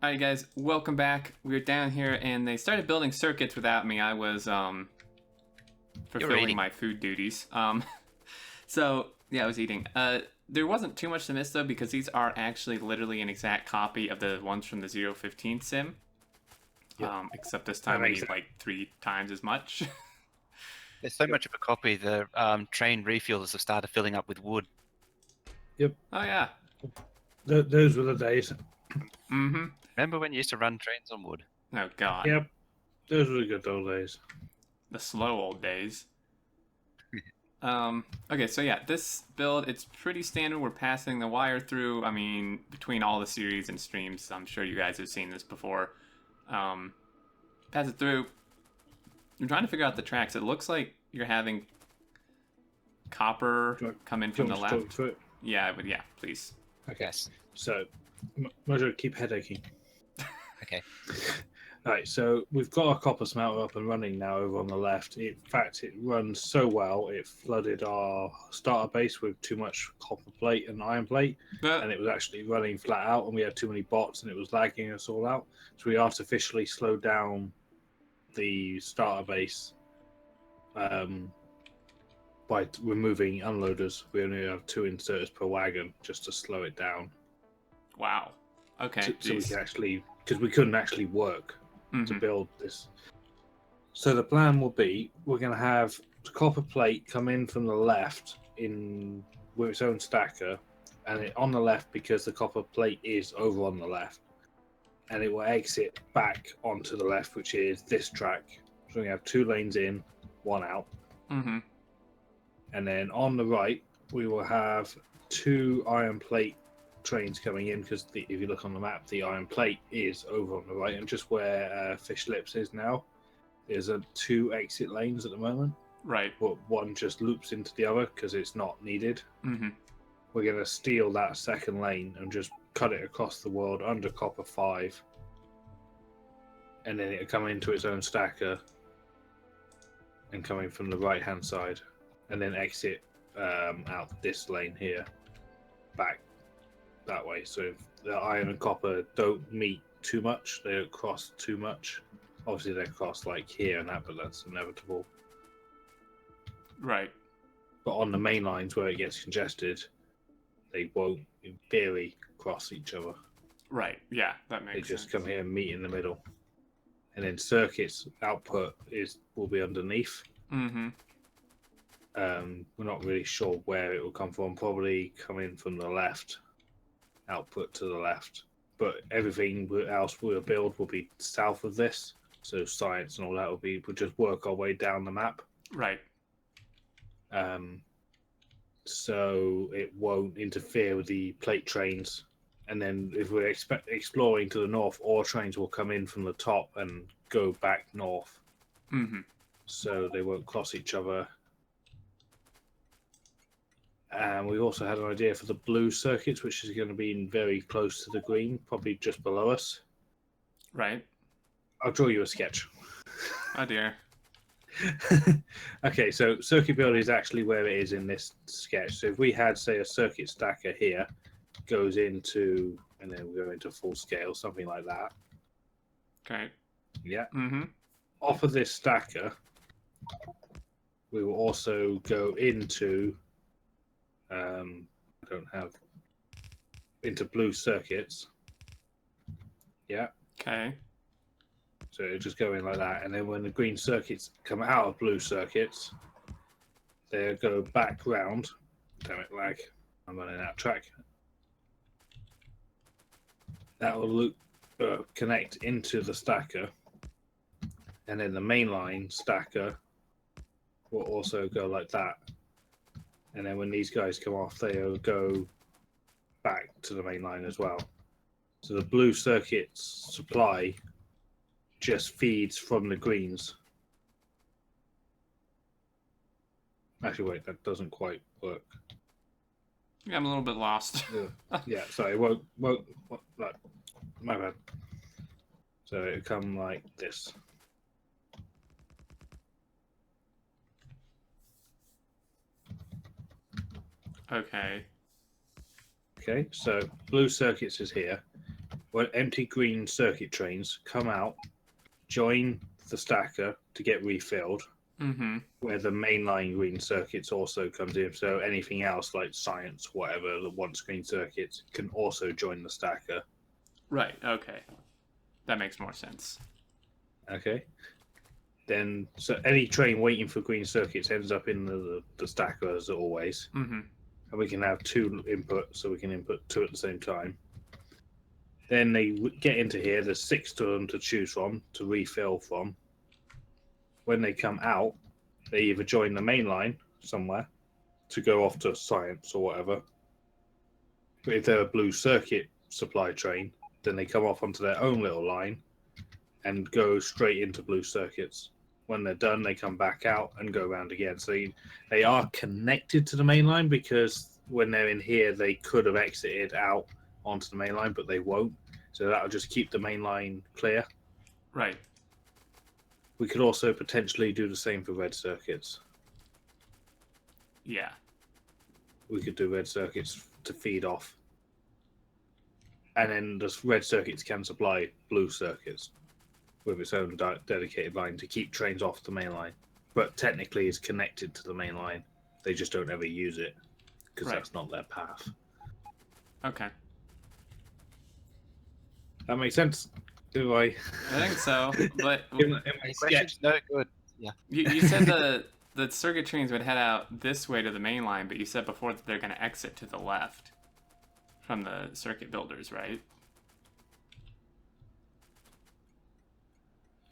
Alright guys, welcome back. We're down here and they started building circuits without me. I was fulfilling eating. my food duties. So yeah, I was eating. There wasn't too much to miss though because these are actually literally an exact copy of the ones from the 0.15 sim. Yep. Except this That time we makes need like 3 times as much. There's so much of a copy, the train refuelers have started filling up with wood. Yep. Oh yeah. Those were the days. Mm-hmm. Remember when you used to run trains on wood? Oh god. Yep. Those were the good old days. The slow old days. Okay, so yeah, this build, it's pretty standard. We're passing the wire through. I mean, between all the series and streams, I'm sure you guys have seen this before. Pass it through. I'm trying to figure out the tracks. It looks like you're having copper come in from the left. Yeah, but yeah, please. Okay. Yes. So, Mojo, keep headaching. Okay. Right, so we've got our copper smelter up and running now over on the left. In fact, it runs so well, it flooded our starter base with too much copper plate and iron plate, and it was actually running flat out, and we had too many bots, and it was lagging us all out. So we artificially slowed down the starter base by removing unloaders. We only have 2 inserters per wagon just to slow it down. Wow. Okay. So we can actually, because we couldn't actually work to build this. So the plan will be, we're going to have the copper plate come in from the left in with its own stacker, and on the left because the copper plate is over on the left, and it will exit back onto the left, which is this track. So we have 2 lanes in, 1 out. Mm-hmm. And then on the right, we will have 2 iron plate trains coming in, because if you look on the map, the iron plate is over on the right, and just where Fish Lips is now, there's 2 exit lanes at the moment. Right. But one just loops into the other because it's not needed. Mm-hmm. We're going to steal that second lane and just cut it across the world under copper 5, and then it'll come into its own stacker and coming from the right hand side, and then exit out this lane here back that way. So if the iron and copper don't meet too much, they don't cross too much. Obviously they cross like here and that, but that's inevitable. Right. But on the main lines where it gets congested, they won't in theory cross each other. Right. Yeah, that makes sense. They just come here and meet in the middle. And then circuits output will be underneath. Mm-hmm. We're not really sure where it will come from. Probably coming from the left, output to the left. But everything else we'll build will be south of this. So science and all that we'll just work our way down the map. Right. So it won't interfere with the plate trains. And then if we're exploring to the north, all trains will come in from the top and go back north. Mm-hmm. So they won't cross each other. And we also had an idea for the blue circuits, which is going to be very close to the green, probably just below us. Right. I'll draw you a sketch. Oh dear. Okay, so circuit builder is actually where it is in this sketch. So if we had, say, a circuit stacker here, goes into, and then we go into full scale, something like that. Okay. Yeah. Mm-hmm. Off of this stacker, we will also go into, into blue circuits. Yeah. Okay. So it'll just go in like that, and then when the green circuits come out of blue circuits, they'll go back round. Damn it, lag. I'm running out of track. That will loop, connect into the stacker, and then the mainline stacker will also go like that. And then when these guys come off, they'll go back to the main line as well. So the blue circuits supply just feeds from the greens. Actually, wait, that doesn't quite work. Yeah, I'm a little bit lost. Yeah, sorry, it won't like, my bad. So it'll come like this. Okay. Okay, so blue circuits is here. when empty green circuit trains come out, join the stacker to get refilled, where the mainline green circuits also comes in. So anything else like science, whatever, that wants green circuits can also join the stacker. Right, okay. That makes more sense. Okay. Then, so any train waiting for green circuits ends up in the stacker as always. And we can have 2 inputs, so we can input 2 at the same time. Then they get into here. There's 6 of them to choose from, to refill from. When they come out, they either join the main line somewhere to go off to science or whatever. But if they're a blue circuit supply train, then they come off onto their own little line and go straight into blue circuits. When they're done, they come back out and go around again. So they are connected to the main line, because when they're in here, they could have exited out onto the main line, but they won't. So that'll just keep the main line clear. Right. We could also potentially do the same for red circuits. Yeah. We could do red circuits to feed off. And then the red circuits can supply blue circuits with its own dedicated line to keep trains off the main line. But technically it's connected to the main line. They just don't ever use it, because that's not their path. Okay. That makes sense. Do I? I think so, but Questions? No, good. Yeah. you said the circuit trains would head out this way to the main line, but you said before that they're going to exit to the left from the circuit builders, right?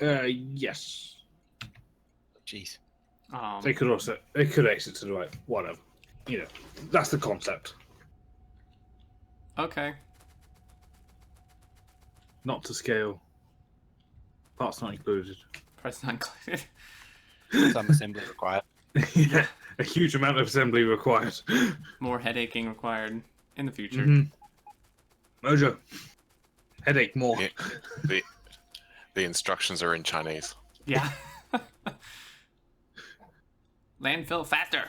Yes. Jeez. They could exit to the right. Whatever. You know, that's the concept. Okay. Not to scale. Parts not included. Press not included. Some assembly required. Yeah, a huge amount of assembly required. More headaking required in the future. Mojo. Headache more. The instructions are in Chinese. Yeah. Landfill faster.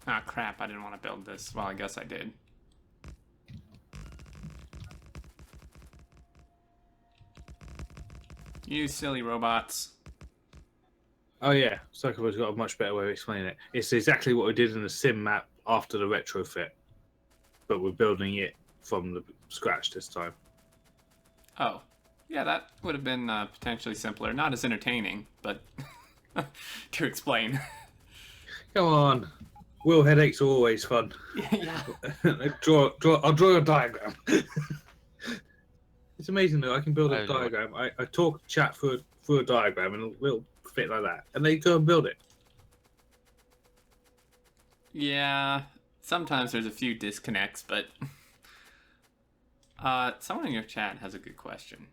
Ah, crap. I didn't want to build this. Well, I guess I did. You silly robots. Oh yeah, Suckerberg's got a much better way of explaining it. It's exactly what we did in the sim map after the retrofit, but we're building it from the scratch this time. Oh. Yeah, that would have been potentially simpler. Not as entertaining, but to explain. Come on. Will headaches are always fun. Yeah. I'll draw a diagram. It's amazing though. I can build a diagram. I talk chat through a diagram and it'll fit like that. And they go and build it. Yeah. Sometimes there's a few disconnects, but someone in your chat has a good question.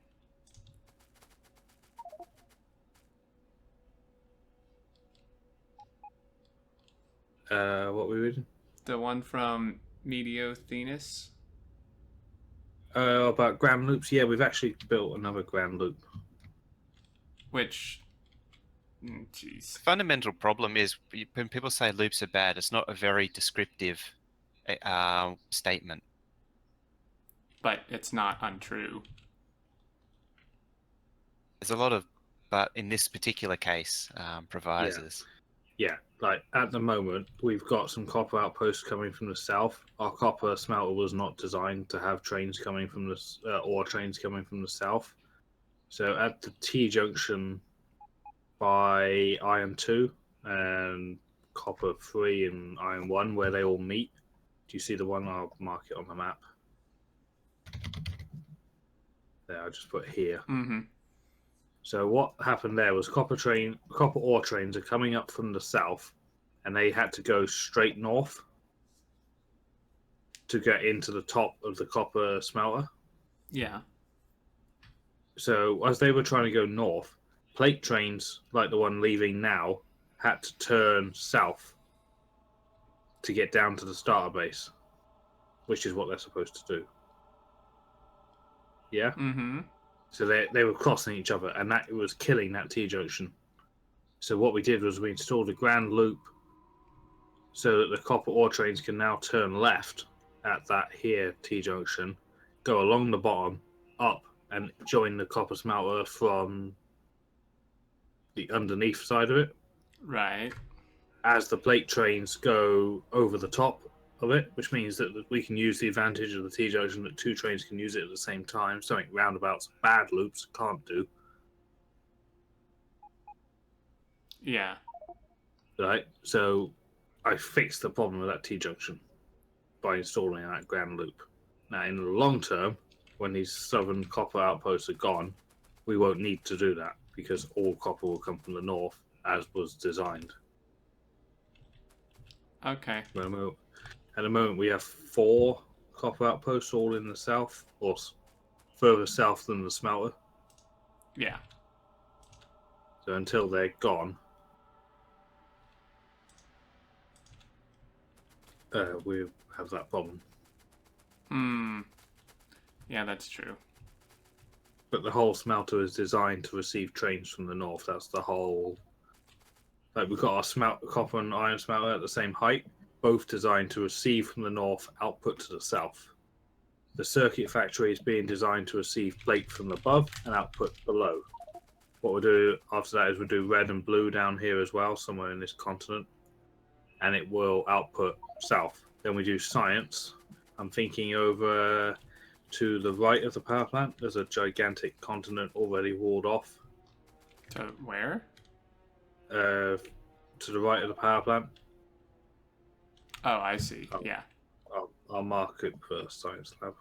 What we reading? The one from Mediothenes. About gram loops. Yeah, we've actually built another gram loop. Which, jeez. The fundamental problem is when people say loops are bad, it's not a very descriptive statement. But it's not untrue. There's a lot of, but in this particular case, providers. Yeah, like at the moment, we've got some copper outposts coming from the south. Our copper smelter was not designed to have trains coming from the ore trains coming from the south. So at the T junction by Iron 2 and Copper 3 and Iron 1, where they all meet, do you see the one? I'll mark it on the map. There, I just put here. Mm-hmm. So what happened there was copper ore trains are coming up from the south, and they had to go straight north to get into the top of the copper smelter. Yeah. So as they were trying to go north, plate trains like the one leaving now had to turn south to get down to the starter base, which is what they're supposed to do. Yeah? Mm-hmm. So they were crossing each other, and that was killing that T-junction. So what we did was we installed a grand loop so that the copper ore trains can now turn left at that here T-junction go along the bottom, up, and join the copper smelter from the underneath side of it. Right. As the plate trains go over the top of it, which means that we can use the advantage of the T-junction that 2 trains can use it at the same time. Something roundabouts, bad loops can't do. Yeah. Right? So I fixed the problem with that T-junction by installing that ground loop. Now, in the long term, when these southern copper outposts are gone, we won't need to do that because all copper will come from the north as was designed. Okay. At the moment, we have 4 copper outposts all in the south, or further south than the smelter. Yeah. So until they're gone, we have that problem. Yeah, that's true. But the whole smelter is designed to receive trains from the north. That's the whole. Like we've got our copper and iron smelter at the same height, both designed to receive from the north, output to the south. The circuit factory is being designed to receive plate from above and output below. What we'll do after that is we'll do red and blue down here as well, somewhere in this continent, and it will output south. Then we do science. I'm thinking over to the right of the power plant. There's a gigantic continent already walled off. To where? To the right of the power plant. Oh, I see. Yeah. I'll mark it for science lab.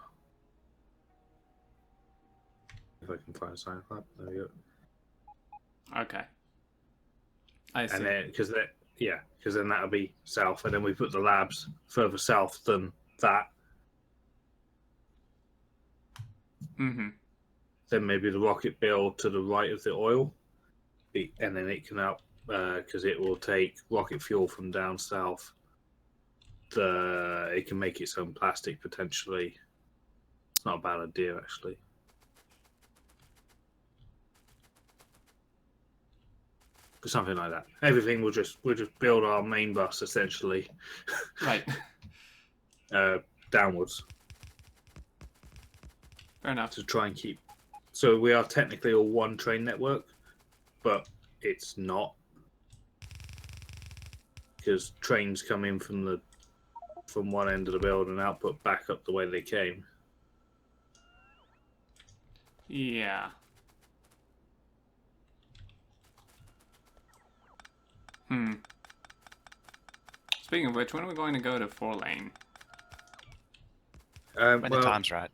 If I can find a science lab, there we go. Okay. I see. And then, because then that'll be south, and then we put the labs further south than that. Mm-hmm. Then maybe the rocket build to the right of the oil, and then it can out because it will take rocket fuel from down south. It can make its own plastic potentially. It's not a bad idea actually. But something like that. Everything we'll just build our main bus essentially. Right. Downwards. Fair enough. To try and keep. So we are technically a one train network, but it's not because trains come in from one end of the build and output back up the way they came. Yeah. Speaking of which, when are we going to go to 4-lane? When the time's right.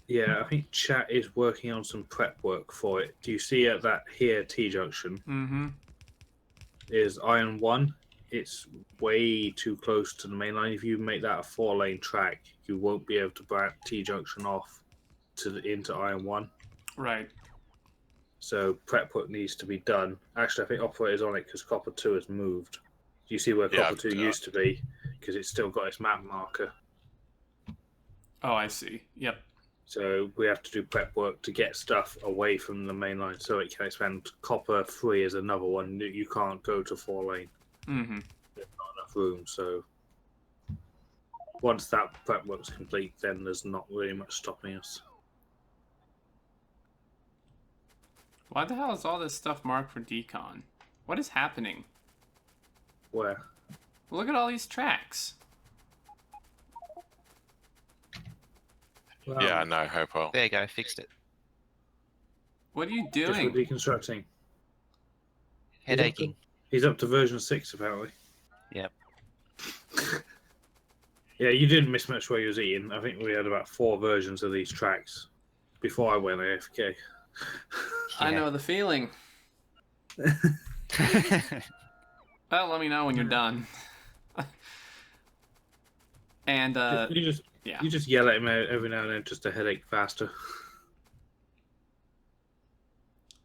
Yeah, I think chat is working on some prep work for it. Do you see at that here T-junction? Mm-hmm. Is iron 1. It's way too close to the main line. If you make that a 4-lane track, you won't be able to branch T-junction off into iron 1. Right. So prep work needs to be done. Actually, I think operator's on it because copper 2 has moved. Do you see where copper 2 used to be? Because it's still got its map marker. Oh, I see. Yep. So we have to do prep work to get stuff away from the main line so it can expand. Copper 3 is another one that you can't go to 4-lane. Mm-hmm. There's not enough room. So once that prep work's complete, then there's not really much stopping us. Why the hell is all this stuff marked for decon? What is happening? Where? Look at all these tracks. Well, Yeah, no, Hopewell. There you go, fixed it. What are you just for doing? deconstructing. Headaching. He's up to version 6 apparently. Yep. Yeah, you didn't miss much while you was eating. I think we had about 4 versions of these tracks before I went AFK. I know the feeling. Well, let me know when you're done. And you just yell at him every now and then just to headache faster.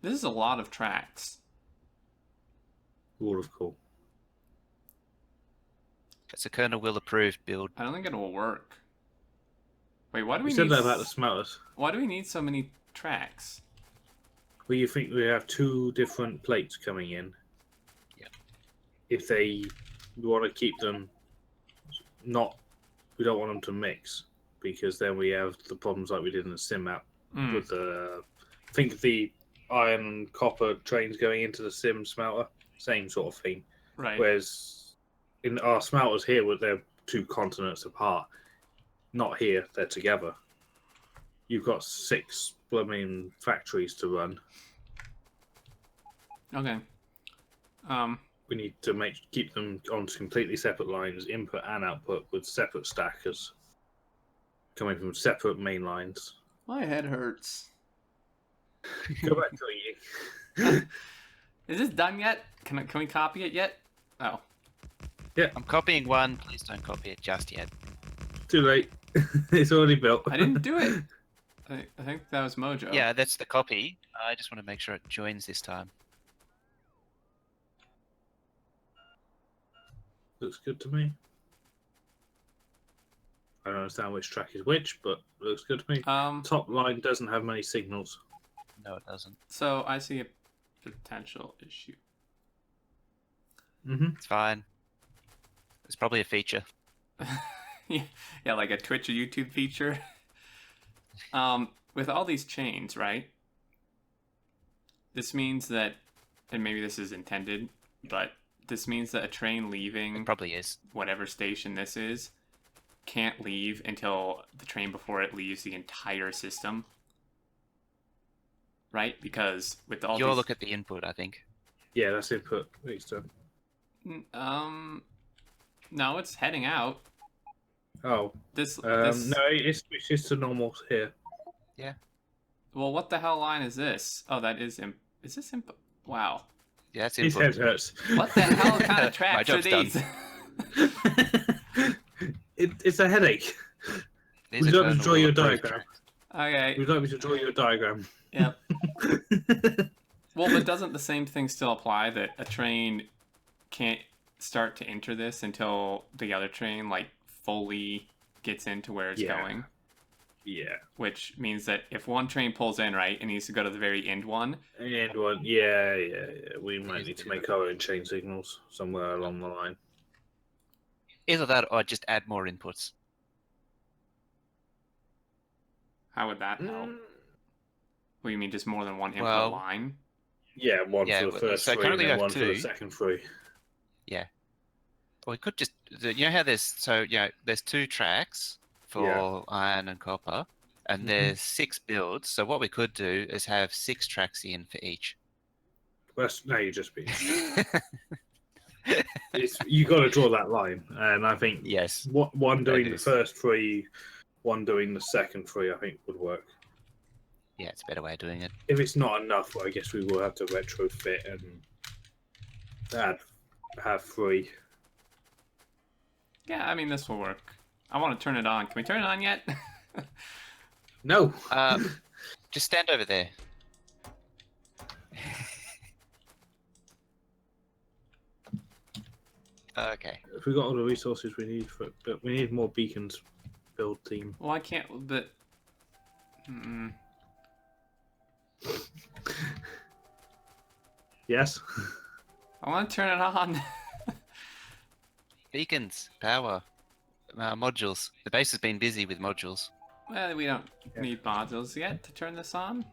this is a lot of tracks. All of cool. It's a ColonelWill approved build. I don't think it will work. Wait, why do We we said need? that about the smelters. Why do we need so many tracks? Well, you think we have 2 different plates coming in. Yeah. If you want to keep them we don't want them to mix. because then we have the problems like we did in the sim map Mm, with the. I think the iron and copper trains going into the sim smelter, same sort of thing. right. Whereas in our smelters here, they're 2 continents apart. Not here; they're together. You've got 6 blooming factories to run. Okay. We need to keep them on completely separate lines, input and output, with separate stackers coming from separate main lines. My head hurts. Go back to eating. Is this done yet? Can we copy it yet? Oh. I'm copying one. Please don't copy it just yet. Too late. It's already built. I didn't do it. I think that was Mojo. Yeah, that's the copy. I just want to make sure it joins this time. Looks good to me. I don't understand which track is which, but looks good to me. Top line doesn't have many signals. No, it doesn't. So I see a potential issue. It's fine. It's probably a feature. Yeah, like a Twitch or YouTube feature. With all these chains, right? This means that, and maybe this is intended, but this means that a train leaving It probably is. whatever station this is can't leave until the train before it leaves the entire system. Right? Because with all You'll these... look at the input, I think. Yeah, that's input. So. No, it's heading out. Oh. This No, it's just to normal here. Yeah. Well, what the hell line is this? Oh, that is is this input? Wow. Yeah, that's His input. head hurts. What the hell kind of My tracks are job's done. these? It's a headache. These Would are you like me to draw you a kernel-approved diagram? tracks. Okay. Would you like me to draw you a diagram? Yep. Well, but doesn't the same thing still apply that a train can't start to enter this until the other train like fully gets into where it's Yeah. going? Yeah. Which means that if one train pulls in, right, it needs to go to the very end one. And one, yeah. We might need to make our own chain signals somewhere along the line. Either that or just add more inputs. How would that help? Well, you mean just more than one input Well- line? Yeah, one Yeah, for the first so 3 and currently we then have one for the 2. second 3. Or we could just, you know how there's 2 tracks for Yeah. iron and copper, and Mhm. there's 6 builds. So what we could do is have 6 tracks in for each. Now you're just being. You got to draw that line, and I think Yes. one doing the is. first 3, one doing the second 3, I think would work. Yeah, it's a better way of doing it. If it's not enough, I guess we will have to retrofit and have 3. Yeah, I mean, this will work. I want to turn it on. Can we turn it on yet? No. Just stand over there. Okay. If we got all the resources we need for it, but we need more beacons build team. Well, I can't, but... Yes. I want to turn it on. Beacons, power, modules. The base has been busy with modules. Well, we don't Yeah. need modules yet to turn this on.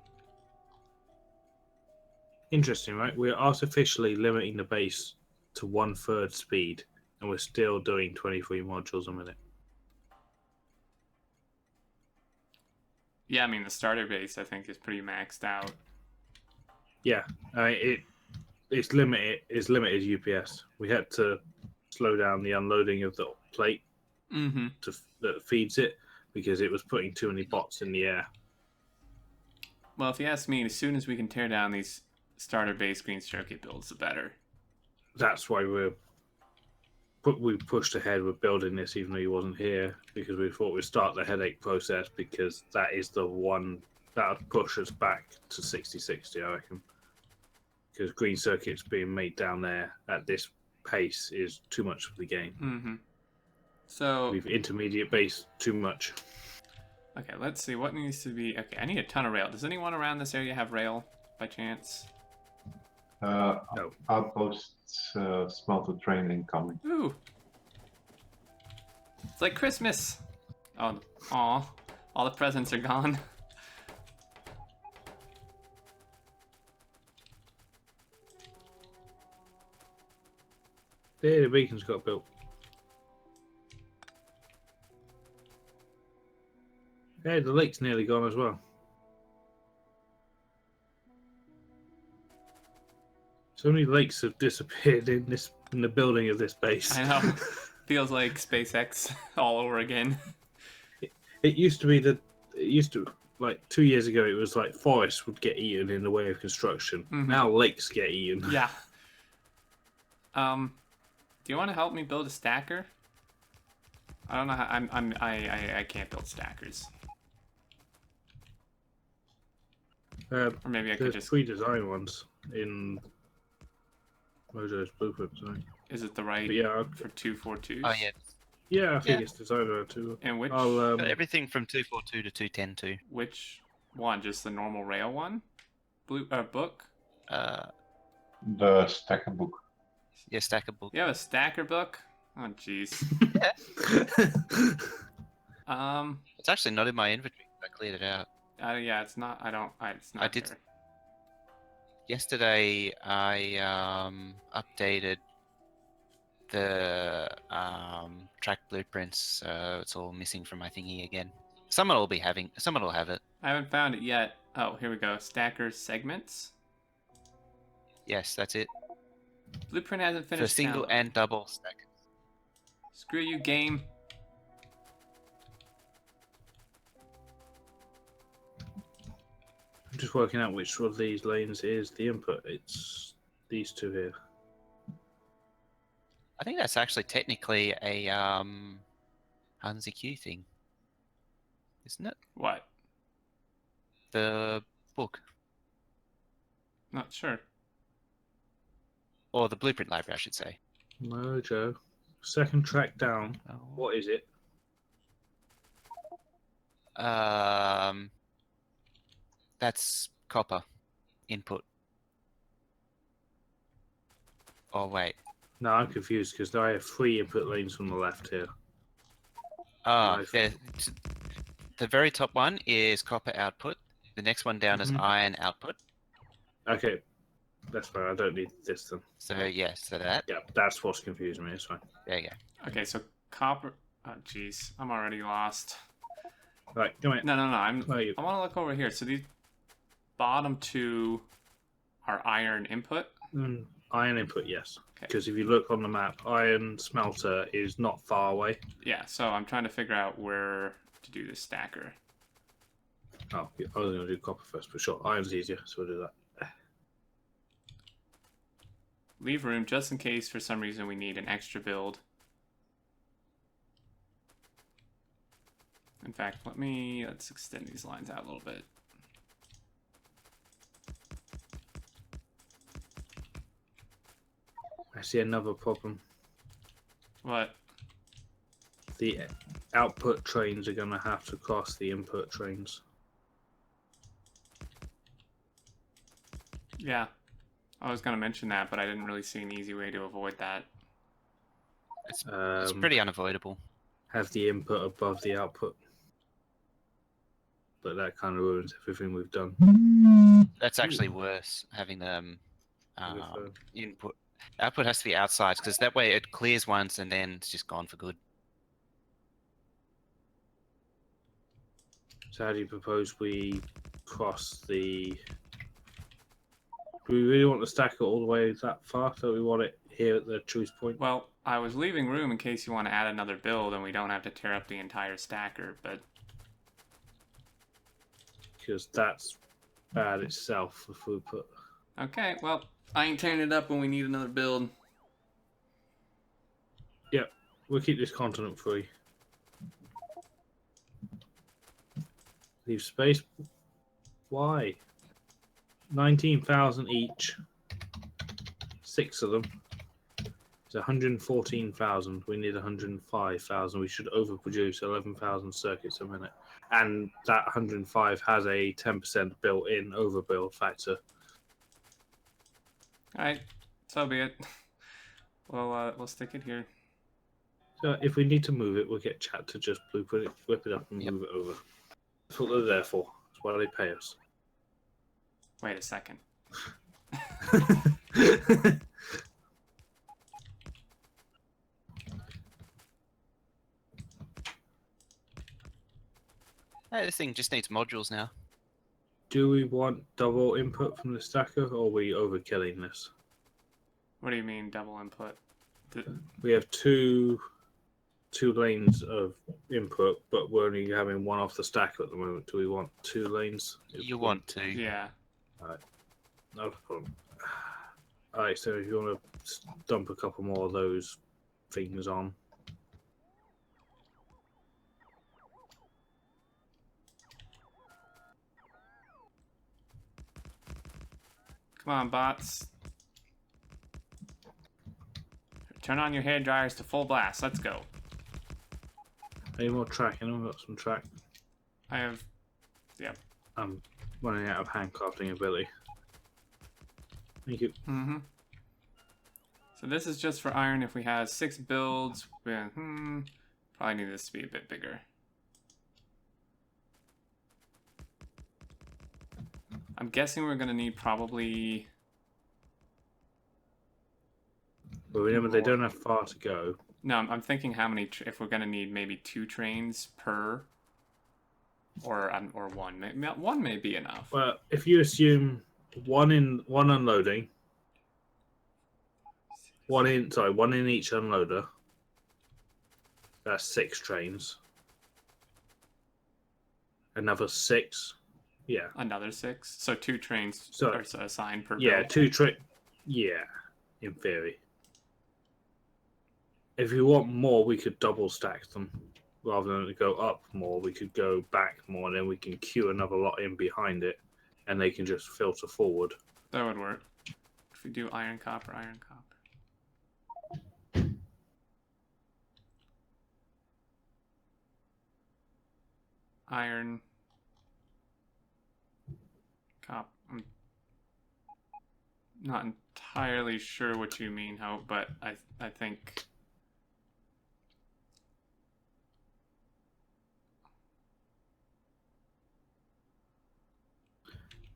Interesting, right? We're artificially limiting the base to 1/3 speed, and we're still doing 23 modules a minute. Yeah, I mean, the starter base, I think, is pretty maxed out. Yeah, it's limited. It's limited UPS. We had to slow down the unloading of the plate Mm-hmm. that feeds it because it was putting too many bots in the air. Well, if you ask me, as soon as we can tear down these starter base green circuit builds, the better. That's why we pushed ahead with building this, even though he wasn't here, because we thought we'd start the headache process, because that is the one that would push us back to 60/60, I reckon. Because green circuits being made down there at this pace is too much for the game. Mm-hmm. So, We've intermediate base too much. okay, let's see. What needs to be... Okay, I need a ton of rail. Does anyone around this area have rail, by chance? No. Outposts, smelter train incoming. Ooh! It's like Christmas! Oh, aw. All the presents are gone. There, the beacon's got built. Yeah, the lake's nearly gone as well. So many lakes have disappeared in the building of this base. I know. Feels like SpaceX all over again. It used to be like 2 years ago. It was like forests would get eaten in the way of construction. Mhm. Now lakes get eaten. Yeah. Do you want to help me build a stacker? I don't know how. I can't build stackers. Or maybe I could There's just. 3 design ones in Mojo's blueprint. Sorry. Is it the right But yeah, for 242s? Oh yeah, yeah, I think Yeah. it's designed around too. And which I'll got everything from 242 to 210 too. which one? Just the normal rail one? Book? The stacker book. Yeah, stackable. You have a stacker book? Oh jeez. It's actually not in my inventory. I cleared it out. Yeah, it's not. It's not. I did- there. Yesterday, I updated the track blueprints, so it's all missing from my thingy again. Someone will have it. I haven't found it yet. Oh, here we go. Stacker segments. Yes, that's it. Blueprint hasn't For finished. single downloading. and double stack. Screw you, game. I'm just working out which of these lanes is the input. It's these two here. I think that's actually technically a Hansi Q thing, isn't it? What? The book Not sure. or the blueprint library, I should say. Mojo. Second track down. Oh. What is it? That's copper input. Oh wait. No, I'm confused because I have 3 input lanes from the left here. Ah, Nice. yeah. The very top one is copper output. The next one down is Mhm. iron output. Okay, that's fine. I don't need this then. So yeah, so that. Yeah, that's what's confusing me. It's fine. There you go. Okay, so copper. Oh, jeez, I'm already lost. Right, come here. No. I Where are you? want to look over here. So these bottom two are iron input. Iron input, yes. Okay. Because if you look on the map, iron smelter is not far away. Yeah. So I'm trying to figure out where to do this stacker. Oh, I was going to do copper first, but sure, iron's easier, so we'll do that. Leave room just in case for some reason we need an extra build. In fact, let's extend these lines out a little bit. I see another problem. What? The output trains are going to have to cross the input trains. Yeah. I was going to mention that, but I didn't really see an easy way to avoid that. It's pretty unavoidable. Have the input above the output. But that kind of ruins everything we've done. That's actually worse, having the With, input. Output has to be outside, because that way it clears once and then it's just gone for good. So how do you propose we cross the... Do we really want to stack it all the way that far? So we want it here at the choose point? Well, I was leaving room in case you want to add another build and we don't have to tear up the entire stacker, but... Because that's bad itself if we put... Okay, well, I ain't tearing it up when we need another build. Yep, we'll keep this continent free. Leave space. Why? 19,000 each. 6 of them. It's 114,000. We need 105,000. We should overproduce 11,000 circuits a minute. And that 105 has a 10% built-in overbuild factor. Alright, so be it. We'll stick it here. So if we need to move it, we'll get chat to just blueprint it, whip it up, and Yep. move it over. That's what they're there for. That's why they pay us. Wait a second. Hey, this thing just needs modules now. Do we want double input from the stacker, or are we overkilling this? What do you mean double input? We have two lanes of input, but we're only having one off the stacker at the moment. Do we want 2 lanes? You want to. Yeah. No problem. Alright, so if you want to dump a couple more of those things on. Come on, bots. Turn on your hair dryers to full blast. Let's go. Any more tracking? I've got some track. I have... Yep. I'm running out of handcrafting ability. Thank you. Mm-hmm. So this is just for iron. If we have 6 builds, probably need this to be a bit bigger. I'm guessing we're gonna need probably... But remember, they don't have far to go. No, I'm thinking how many... if we're gonna need maybe 2 trains per... Or one. Maybe, one may be enough. Well, if you assume one unloading, one in each unloader. That's 6 trains. Another 6. Yeah. Another 6. So 2 trains So- are assigned per Yeah, build. 2 train. Yeah, in theory. If you want more, we could double stack them. Rather than go up more, we could go back more, and then we can queue another lot in behind it, and they can just filter forward. That would work. If we do iron, copper, iron, copper. Iron. Cop. I'm not entirely sure what you mean, but I think...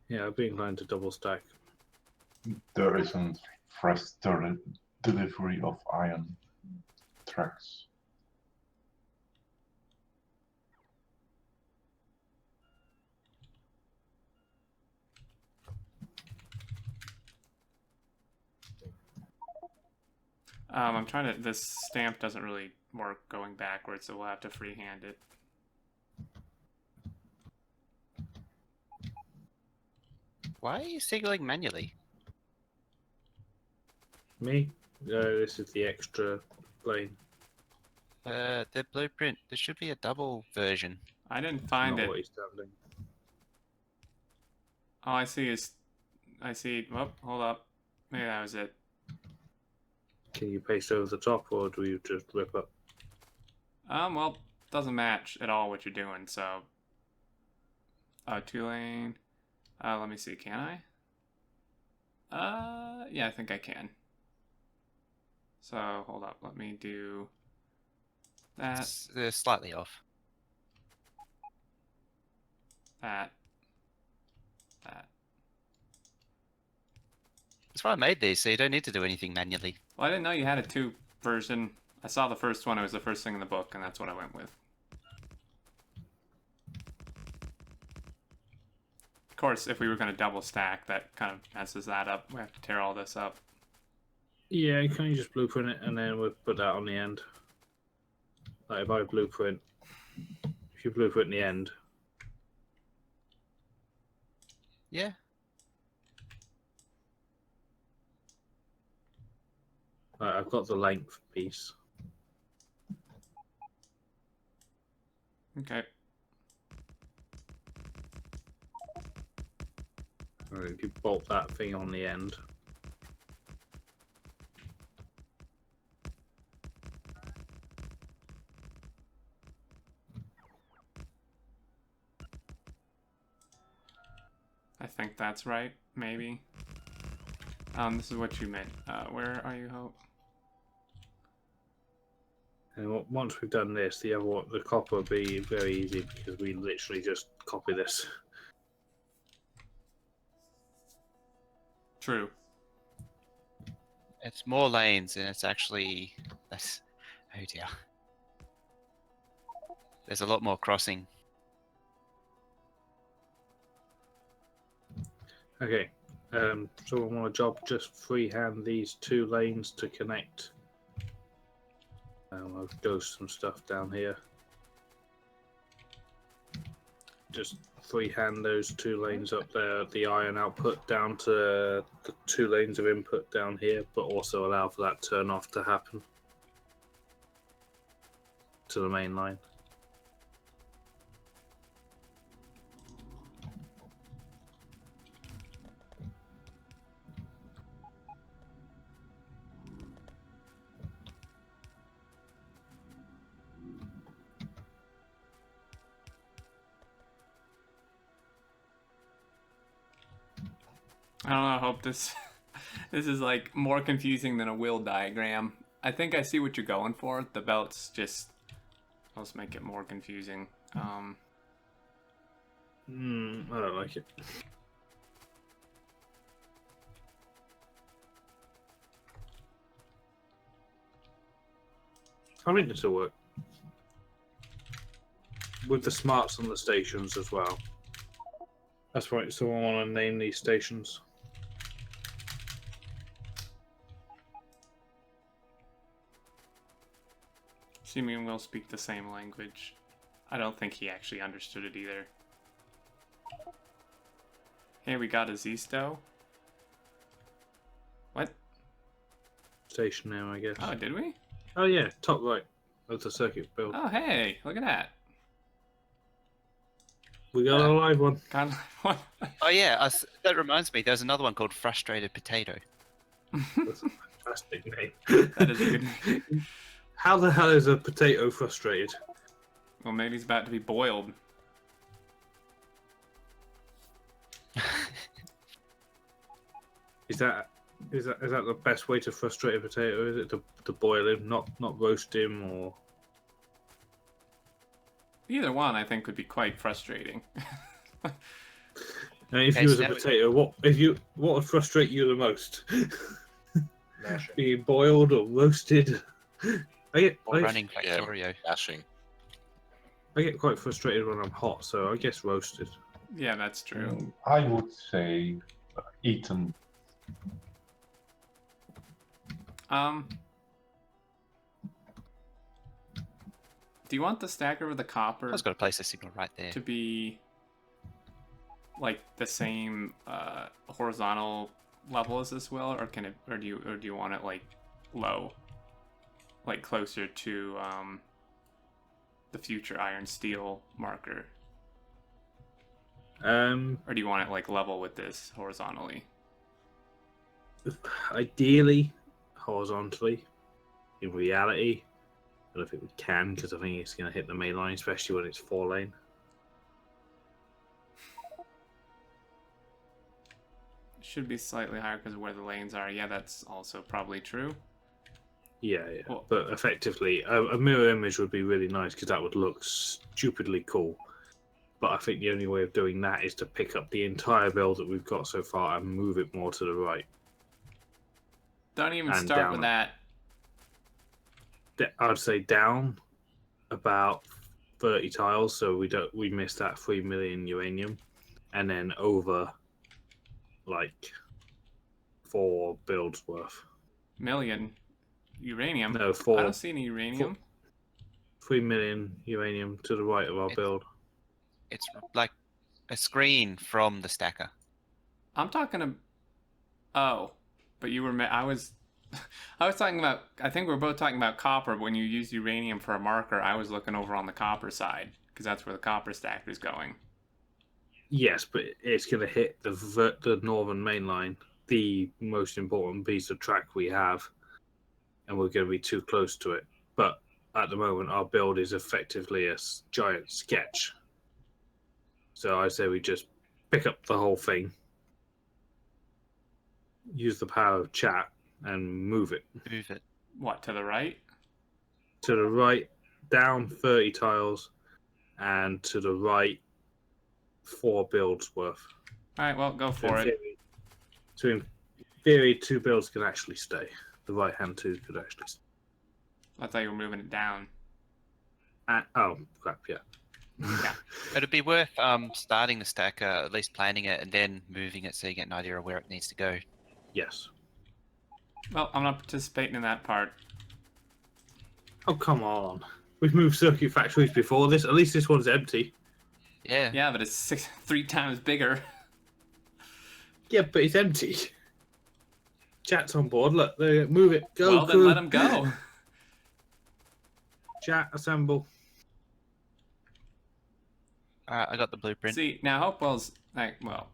Yeah, I'd be inclined to double stack. There isn't faster delivery of iron tracks. I'm trying to... This stamp doesn't really work going backwards, so we'll have to freehand it. Why are you signaling manually? Me? This is the extra lane. The blueprint. There should be a double version. I didn't find Not it. what he's doing. All I see is... I see... Oh, hold up. Maybe that was it. Can you paste over the top, or do you just rip up? Well, doesn't match at all what you're doing, so... 2 lane... let me see, can I? Yeah, I think I can. So, hold up, let me do... that, They're slightly off. that. That's why I made these, so you don't need to do anything manually. Well, I didn't know you had a 2 version. I saw the first one, it was the first thing in the book, and that's what I went with. Of course, if we were going to double stack, that kind of messes that up. We have to tear all this up. Yeah, can you just blueprint it and then we'll put that on the end? Like if I blueprint, if you blueprint the end, Yeah. I've got the length piece. Okay. If you bolt that thing on the end. I think that's right, maybe. This is what you meant. Where are you, Hope? And once we've done this, the other one, the copper, will be very easy because we literally just copy this. True. It's more lanes, and it's actually that's. Oh dear. There's a lot more crossing. Okay. So I want a job just freehand these 2 lanes to connect. I'll ghost some stuff down here. Just freehand those 2 lanes up there, the iron output down to the 2 lanes of input down here, but also allow for that turn off to happen to the main line. I don't know. I hope this this is like more confusing than a will diagram. I think I see what you're going for. The belts just let's make it more confusing. I don't like it. I think this will work. With the smarts on the stations as well. That's right, so I want to name these stations. Assuming we'll speak the same language. I don't think he actually understood it either. Hey, we got a Zisto. What? Station name, I guess. Oh, did we? Oh yeah, top right of the circuit build. Oh, hey, look at that. We got a live one. Kind of what? Oh yeah, that reminds me. There's another one called Frustrated Potato. That's a fantastic name. That is a good name. How the hell is a potato frustrated? Well, maybe he's about to be boiled. Is that the best way to frustrate a potato? Is it to boil him, not roast him, or? Either one, I think, would be quite frustrating. Now, if you was a potato, what would frustrate you the most? Being boiled or roasted? Running Factorio. Dashing. I get quite frustrated when I'm hot, so I guess roasted. Yeah, that's true. I would say eaten. Do you want the stacker with the copper I was going to place a signal right there. to be like the same horizontal level as this will, or can it, or do you want it like low, like closer to the future iron steel marker, or do you want it like level with this horizontally? Ideally, horizontally. In reality, I don't think we can because I think it's going to hit the main line, especially when it's 4-lane. Should be slightly higher because of where the lanes are. Yeah, that's also probably true. Yeah. Well, But effectively, a mirror image would be really nice because that would look stupidly cool. But I think the only way of doing that is to pick up the entire build that we've got so far and move it more to the right. don't even And start down. with that. I'd say down about 30 tiles, so we miss that 3 million uranium, and then over like 4 builds worth. Million uranium. No, 4. I don't see any uranium. 3 million uranium to the right of our build. It's like a screen from the stacker. I'm talking about. Oh, but you were. I was talking about. I think we're both talking about copper. But when you use uranium for a marker, I was looking over on the copper side because that's where the copper stacker is going. Yes, but it's going to hit the northern main line, the most important piece of track we have, and we're going to be too close to it. But at the moment, our build is effectively a giant sketch. So I say we just pick up the whole thing, use the power of chat, and move it. Move it. What, to the right? to the right, down 30 tiles, and to the right, 4 builds worth. All right, well, go for it. So in theory, 2 builds can actually stay. The right hand 2 could actually stay. I thought you were moving it down. Oh, crap, yeah. Yeah. It'd be worth starting the stacker, at least planning it, and then moving it so you get an idea of where it needs to go. Yes. Well, I'm not participating in that part. Oh, come on. We've moved circuit factories before this. At least this one's empty. Yeah. Yeah, but it's 3 times bigger. Yeah, but it's empty. Chat's on board. Look, move it. Go, Well, crew. then let him go. Chat, assemble. Alright, I got the blueprint. See, now Hopewell's like, well,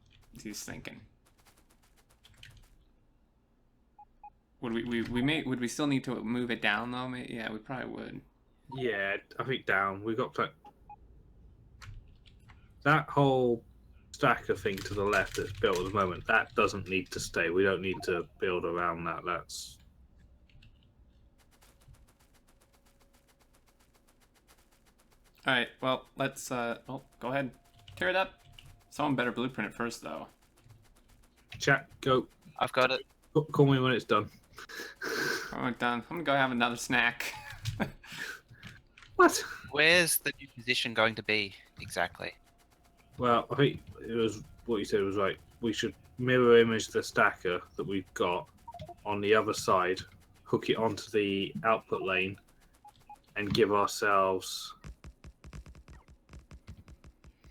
he's thinking. Would would we still need to move it down though? Yeah, we probably would. Yeah, I think down. We got that whole stacker thing to the left that's built at the moment. That doesn't need to stay. We don't need to build around that. That's All right. Well, let's. Well, go ahead, tear it up. Someone better blueprint it first, though. chat. Go. I've got it. Call me when it's done. I'm done. I'm gonna go have another snack. What? Where's the new position going to be exactly? Well, I think it was what you said was right. We should mirror image the stacker that we've got on the other side, hook it onto the output lane, and give ourselves,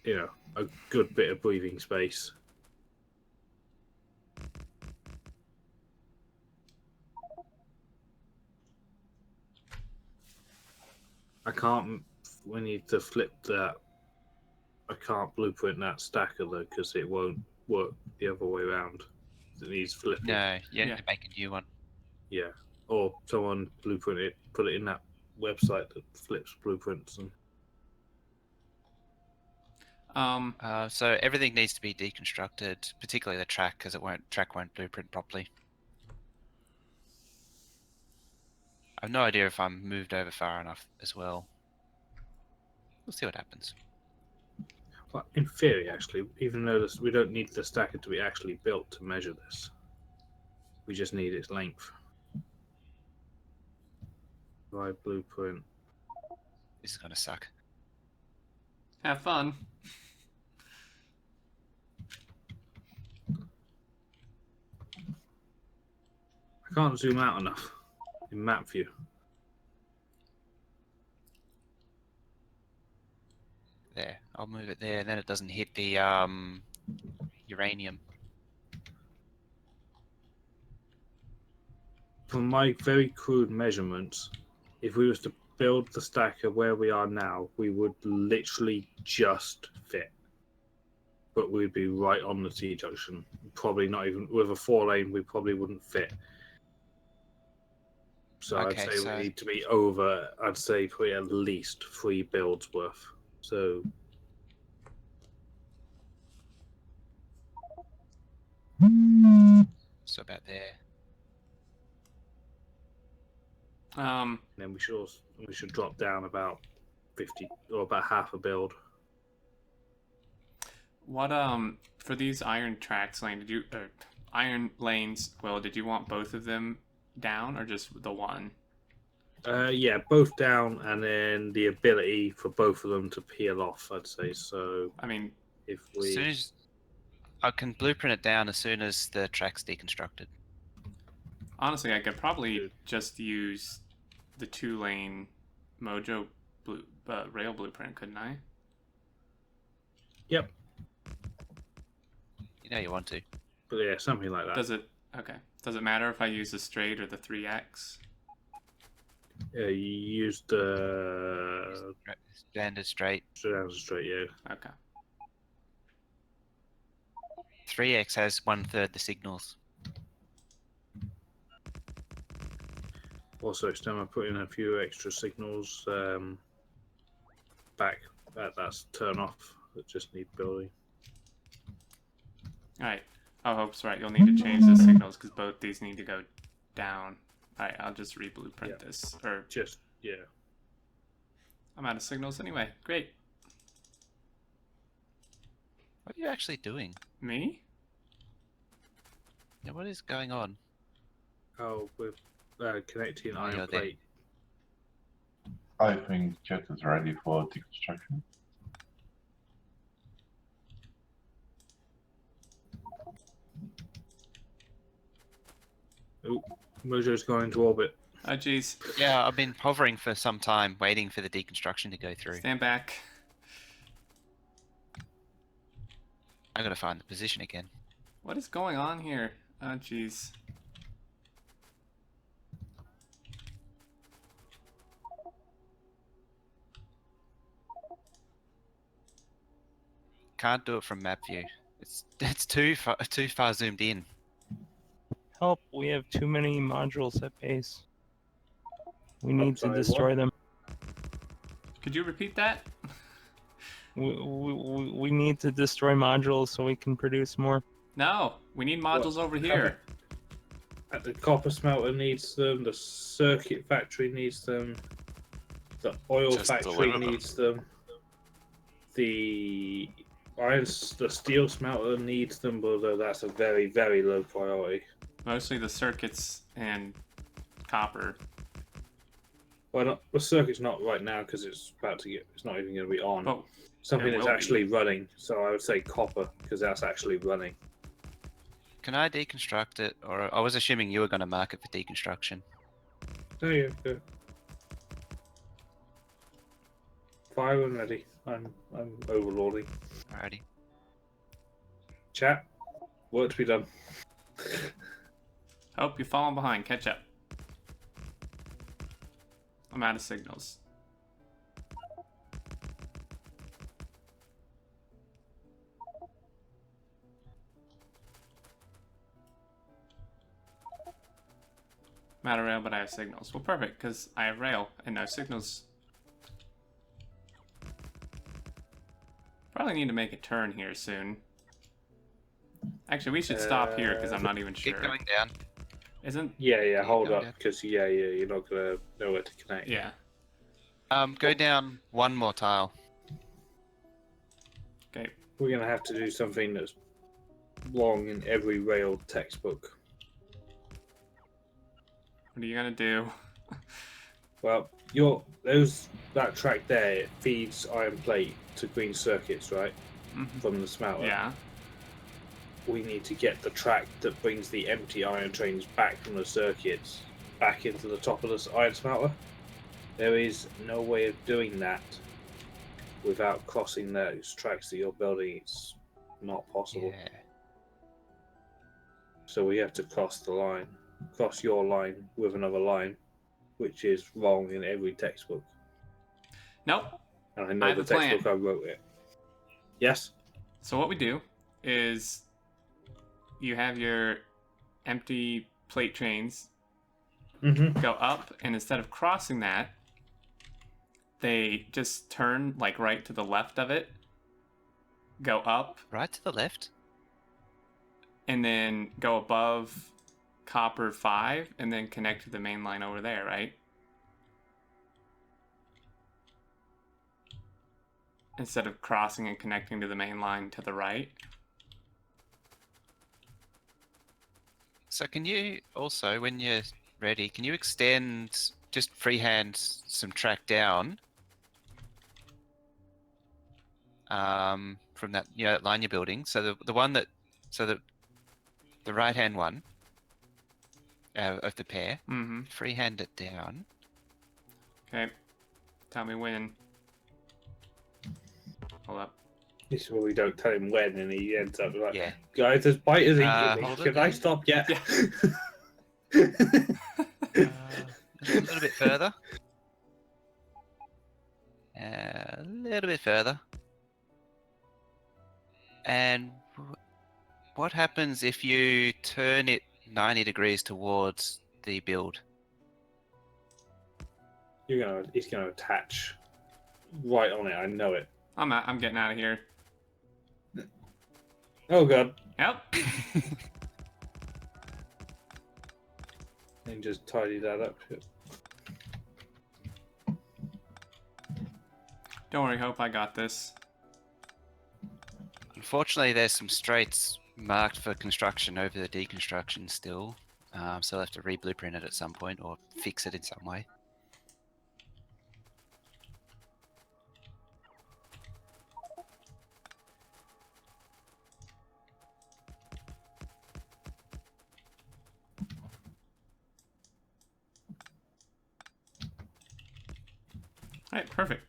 a good bit of breathing space. I can't. We need to flip that. I can't blueprint that stacker though because it won't work the other way around. It needs flipping. No, you Yeah. have to make a new one. Yeah, or someone blueprint it, put it in that website that flips blueprints. And So everything needs to be deconstructed, particularly the track, because track won't blueprint properly. I have no idea if I'm moved over far enough as well. We'll see what happens. but in theory, actually, even though we don't need the stacker to be actually built to measure this, we just need its length. Right, blueprint. This is gonna suck. Have fun. I can't zoom out enough in map view. There, I'll move it there, and then it doesn't hit the uranium. From my very crude measurements, if we was to build the stacker where we are now, we would literally just fit. But we'd be right on the T junction. Probably not even with a 4-lane. We probably wouldn't fit. So Okay, I'd say so- we need to be over. I'd say probably at least 3 builds worth. So So about there. then we should drop down about 50 or about half a build. What for these iron tracks lane? Did you iron lanes? Well, did you want both of them down or just the one? Yeah, both down, and then the ability for both of them to peel off. I'd say so. I mean, If As soon we as I can blueprint it down as soon as the track's deconstructed. honestly, I could probably just use the 2-lane Mojo rail blueprint, couldn't I? Yep. You know you want to. But yeah, something like that. Does it? Okay. Does it matter if I use the straight or the 3x? You use the Standard straight. straight, yeah. Okay. 3x has 1/3 the signals. Also, Exterminator put in a few extra signals back. That's turn off. That just need building. All right. Oh, Hope's right. You'll need to change the signals because both these need to go down. All right. I'll just re-blueprint Yeah. this. Or Just yeah. I'm out of signals anyway. Great. What are you actually doing? Me? Yeah, what is going on? Oh, we're connecting Oh, iron you're there. plate. I think jet is ready for deconstruction. Oh, Mojo's going into orbit. Oh, jeez. Yeah, I've been hovering for some time, waiting for the deconstruction to go through. Stand back. I gotta find the position again. What is going on here? Oh, jeez. Can't do it from map view. It's too far zoomed in. Help, we have too many modules at base. We need to sorry, destroy them. Could you repeat that? We need to destroy modules so we can produce more. No, we need modules What? over here. The copper smelter needs them. The circuit factory needs them. The oil Just factory deliver them. needs them. The steel smelter needs them, but that's a very, very low priority. Mostly the circuits and copper. Well, the circuit's not right now because it's about to get. It's not even going to be on. But Something it that's will be. actually running. So I would say copper because that's actually running. Can I deconstruct it? Or I was assuming you were gonna mark it for deconstruction. There you go. Fire when ready. I'm overlording. Alrighty. Chat. Work to be done. Hope you're falling behind. Catch up. I'm out of signals. I'm out of rail, but I have signals. Well, perfect, because I have rail and no signals. Probably need to make a turn here soon. Actually, we should stop here because I'm not even sure. Keep going down. Isn't? Yeah, hold go up down. because you're not gonna know where to connect. Yeah. Go down one more tile. Okay. We're gonna have to do something that's wrong in every rail textbook. What are you gonna do? Well, that track there it feeds iron plate to green circuits, right? Mhm. From the smelter. Yeah. We need to get the track that brings the empty iron trains back from the circuits back into the top of the iron smelter. There is no way of doing that without crossing those tracks that you're building. It's not possible. Yeah. So we have to cross the line, cross your line with another line, which is wrong in every textbook. Nope. And I I know have the a plan. textbook I wrote it. Yes? So what we do is you have your empty plate trains Mm-hmm. go up, and instead of crossing that, they just turn like right to the left of it, go up, Right to the left. and then go above copper 5, and then connect to the main line over there, right? Instead of crossing and connecting to the main line to the right. So can you also, when you're ready, can you extend, just freehand some track down from that, that line you're building? So the one that, the right hand one of the pair, Mm-hmm. freehand it down. Okay. Tell me when. Hold up. This is where we don't tell him when, and he ends up like, Yeah. guys, there's biters eating me. hold it Can I there. stop yet? Yeah. A little bit further. A little bit further. And what happens if you turn it 90 degrees towards the build? He's gonna attach right on it. I know it. I'm getting out of here. Oh god! Yep. And just tidy that up. Don't worry, Hope, I got this. Unfortunately, there's some straits marked for construction over the deconstruction still. So I'll have to re-blueprint it at some point or fix it in some way. Alright, perfect.